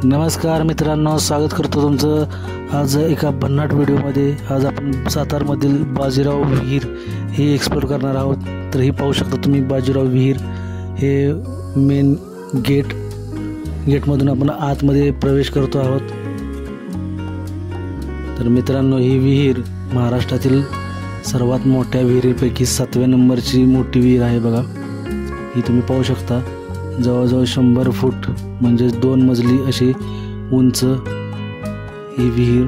नमस्कार मित्रांनो, स्वागत करतो तुमचं आज एका भन्नाट व्हिडिओमध्ये। आज आपण सातारमधील बाजीराव विहीर हे एक्सप्लोर करणार आहोत। तर ही पाहू शकता तुम्ही बाजीराव विहीर हे मेन गेटमधून आपण आतमध्ये प्रवेश करतो आहोत। तर मित्रांनो, ही विहीर महाराष्ट्रातील सर्वात मोठ्या विहिरीपैकी 7व्या नंबरची मोठी विहीर आहे बघा। ही तुम्ही पाहू शकता, जवळजवळ 100 फूट म्हणजे 2 मजली अशी उंच ही विहीर।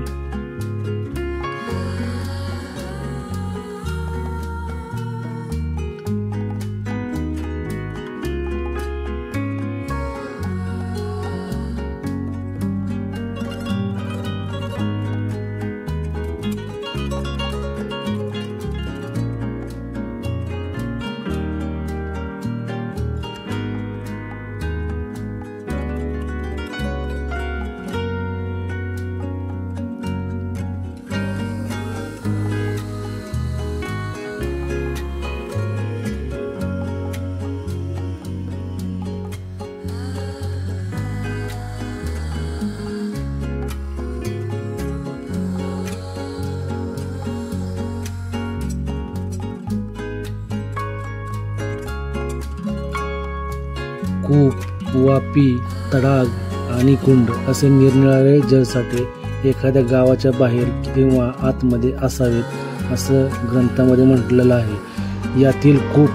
कूप, वापी, तडाग आणि कुंड असे निरनिराळे जलसाठे एखाद्या गावाच्या बाहेर किंवा आतमध्ये असावेत असं ग्रंथामध्ये म्हटलेलं आहे। यातील कूप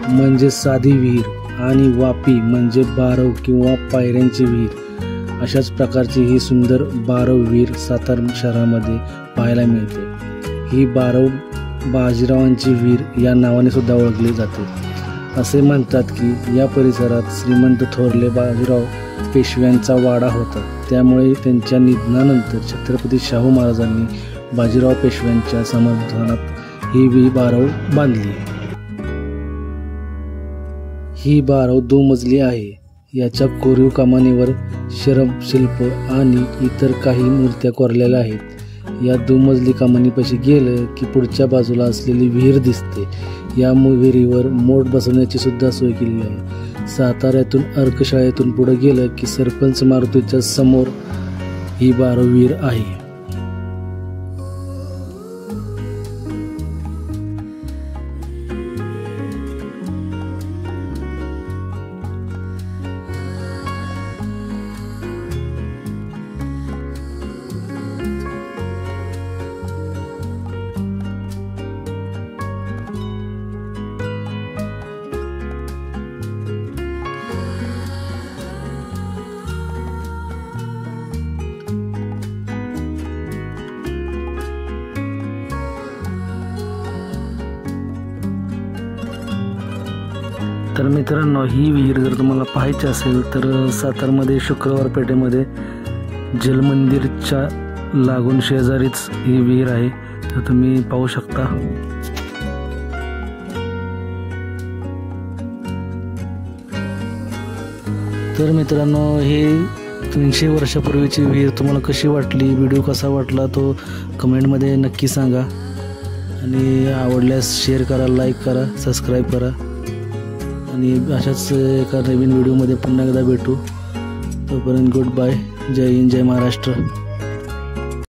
म्हणजे साधी विहीर आणि वापी म्हणजे बारव किंवा पायऱ्यांची विहीर। अशाच प्रकारची ही सुंदर बारव विहीर सातारा शहरामध्ये पाहायला मिळते। ही बारव बाजीरावांची विहीर या नावाने सुद्धा ओळखली जाते। असे म्हणतात की या परिसरात श्रीमंत थोरले बाजीराव पेशव्यांचा वाडा होता, त्यामुळे त्यांच्या निधनानंतर छत्रपती शाहू महाराजांनी बाजीराव पेशव्यांच्या समर्थनात ही बारव बांधली। ही बारव 2 मजली आहे। याच्या कोरीव कमानीवर शिल्प आणि इतर काही मूर्त्या कोरलेल्या आहेत। या 2 मजली कमानीपाशी गेलं की पुढच्या बाजूला असलेली विहीर दिसते। या विहिरीवर मोठ बसवण्याची सुद्धा सोय केलेली आहे। साताऱ्यातून अर्कशाळेतून पुढे गेलं की सरपंच मारुतीच्या समोर ही बारव विहीर आहे। तर मित्रांनो, ही विहीर जर तुम्हाला पाहायची असेल तर सातारमध्ये शुक्रवार पेठेमध्ये जलमंदिरच्या लागून शेजारीच ही विहीर आहे। तर तुम्ही पाहू शकता। तर मित्रांनो, हे 300 वर्षापूर्वीची विहीर तुम्हाला कशी वाटली, व्हिडिओ कसा वाटला तो कमेंटमध्ये नक्की सांगा आणि आवडल्यास शेअर करा, लाईक करा, सबस्क्राईब करा आणि अशाच एका नवीन व्हिडिओमध्ये पुन्हा एकदा भेटू। तोपर्यंत गुड बाय, जय हिंद, जय महाराष्ट्र।